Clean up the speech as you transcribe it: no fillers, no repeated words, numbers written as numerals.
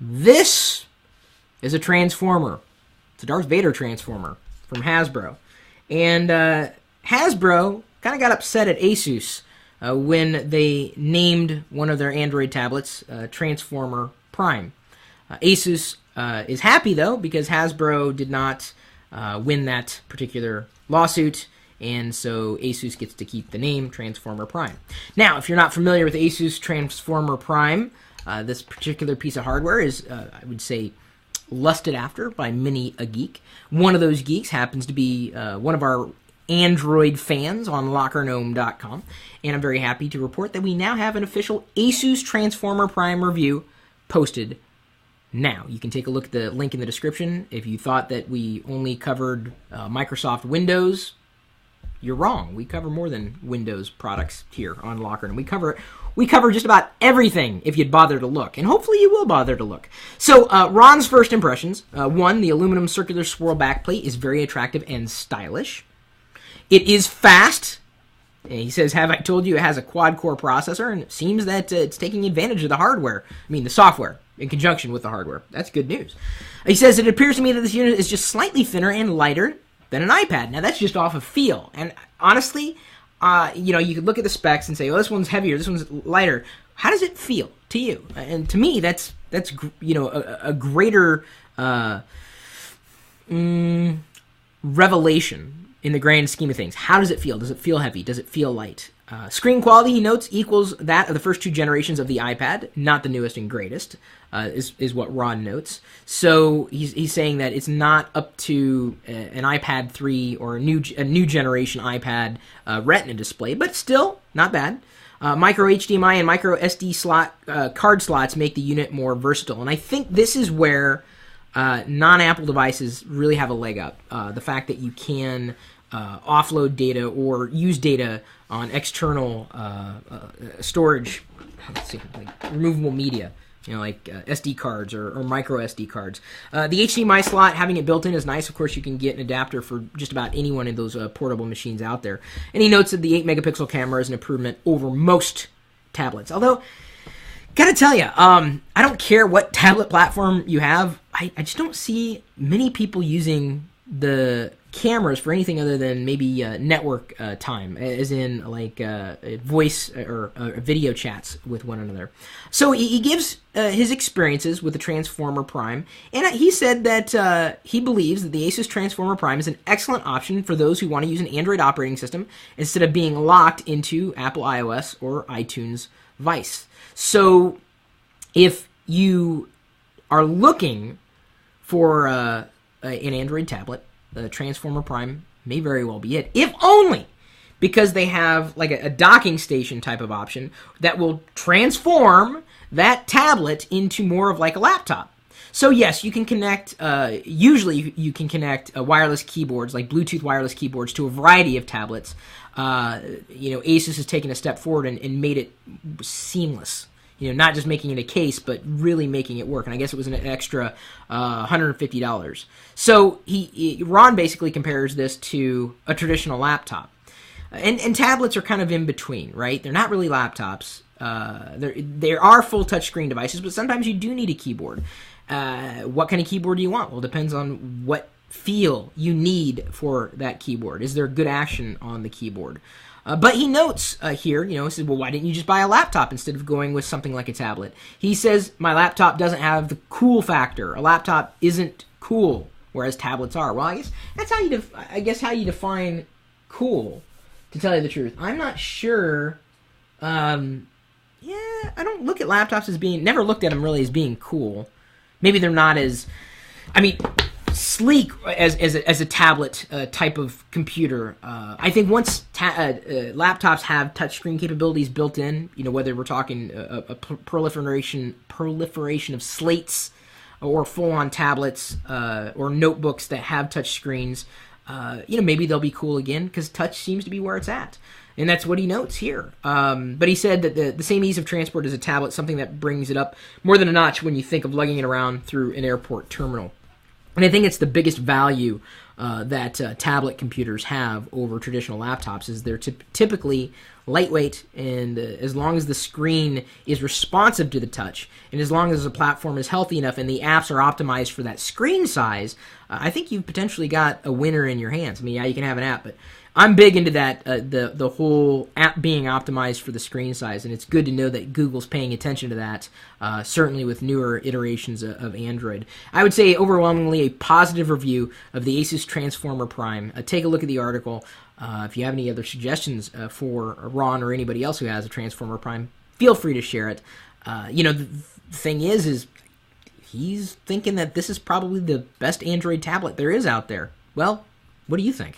This is a transformer. It's a Darth Vader transformer from Hasbro. And Hasbro kind of got upset at Asus when they named one of their Android tablets Transformer Prime. Asus is happy, though, because Hasbro did not win that particular lawsuit, and so Asus gets to keep the name Transformer Prime. Now, if you're not familiar with Asus Transformer Prime, this particular piece of hardware is, I would say, lusted after by many a geek. One of those geeks happens to be one of our Android fans on LockerGnome.com, and I'm very happy to report that we now have an official Asus Transformer Prime review posted now. You can take a look at the link in the description. If you thought that we only covered Microsoft Windows, you're wrong. We cover more than Windows products here on LockerGnome. We cover just about everything if you'd bother to look, and hopefully you will bother to look. So, Ron's first impressions. One, the aluminum circular swirl backplate is very attractive and stylish. It is fast. He says, have I told you it has a quad-core processor? And it seems that it's taking advantage of the hardware. I mean, the software, in conjunction with the hardware. That's good news. He says, it appears to me that this unit is just slightly thinner and lighter than an iPad. Now, that's just off of feel. And honestly, you could look at the specs and say, well, this one's heavier, this one's lighter. How does it feel to you? And to me, that's a greater revelation in the grand scheme of things. How does it feel? Does it feel heavy? Does it feel light? Screen quality, he notes, equals that of the first two generations of the iPad, not the newest and greatest, is what Ron notes. So he's saying that it's not up to an iPad 3 or a new generation iPad Retina display, but still not bad. Micro HDMI and micro SD slot card slots make the unit more versatile, and I think this is where non-Apple devices really have a leg up. The fact that you can offload data or use data on external storage, like removable media, like SD cards or micro SD cards. The HDMI slot, having it built in is nice. Of course, you can get an adapter for just about any one of those portable machines out there. And he notes that the 8-megapixel camera is an improvement over most tablets. Although, gotta tell you, I don't care what tablet platform you have. I just don't see many people using the cameras for anything other than maybe network time, as in like voice or video chats with one another. So he gives his experiences with the Transformer Prime, and he said that he believes that the Asus Transformer Prime is an excellent option for those who want to use an Android operating system instead of being locked into Apple iOS or iTunes Vice. So if you are looking for an Android tablet, the Transformer Prime may very well be it, if only because they have like a docking station type of option that will transform that tablet into more of like a laptop. So yes, you can connect, usually you can connect wireless keyboards, like Bluetooth wireless keyboards, to a variety of tablets. Asus has taken a step forward and made it seamless. Not just making it a case, but really making it work. And I guess it was an extra $150. So Ron basically compares this to a traditional laptop. And tablets are kind of in between, right? They're not really laptops. There are full touchscreen devices, but sometimes you do need a keyboard. What kind of keyboard do you want? Well, it depends on what feel you need for that keyboard. Is there good action on the keyboard? But he notes here, he says, well, why didn't you just buy a laptop instead of going with something like a tablet? He says, my laptop doesn't have the cool factor. A laptop isn't cool, whereas tablets are. Well, I guess that's how you define cool, to tell you the truth. I'm not sure. I don't look at laptops as never looked at them really as being cool. Maybe they're not as, sleek as a tablet type of computer. I think once laptops have touchscreen capabilities built in, whether we're talking a proliferation of slates or full-on tablets or notebooks that have touchscreens, maybe they'll be cool again because touch seems to be where it's at. And that's what he notes here. But he said that the same ease of transport as a tablet, something that brings it up more than a notch when you think of lugging it around through an airport terminal. And I think it's the biggest value that tablet computers have over traditional laptops is they're typically lightweight, and as long as the screen is responsive to the touch, and as long as the platform is healthy enough and the apps are optimized for that screen size, I think you've potentially got a winner in your hands. I mean, yeah, you can have an app, but I'm big into that, the whole app being optimized for the screen size, and it's good to know that Google's paying attention to that, certainly with newer iterations of Android. I would say overwhelmingly a positive review of the Asus Transformer Prime. Take a look at the article. If you have any other suggestions for Ron or anybody else who has a Transformer Prime, feel free to share it. The thing is he's thinking that this is probably the best Android tablet there is out there. Well, what do you think?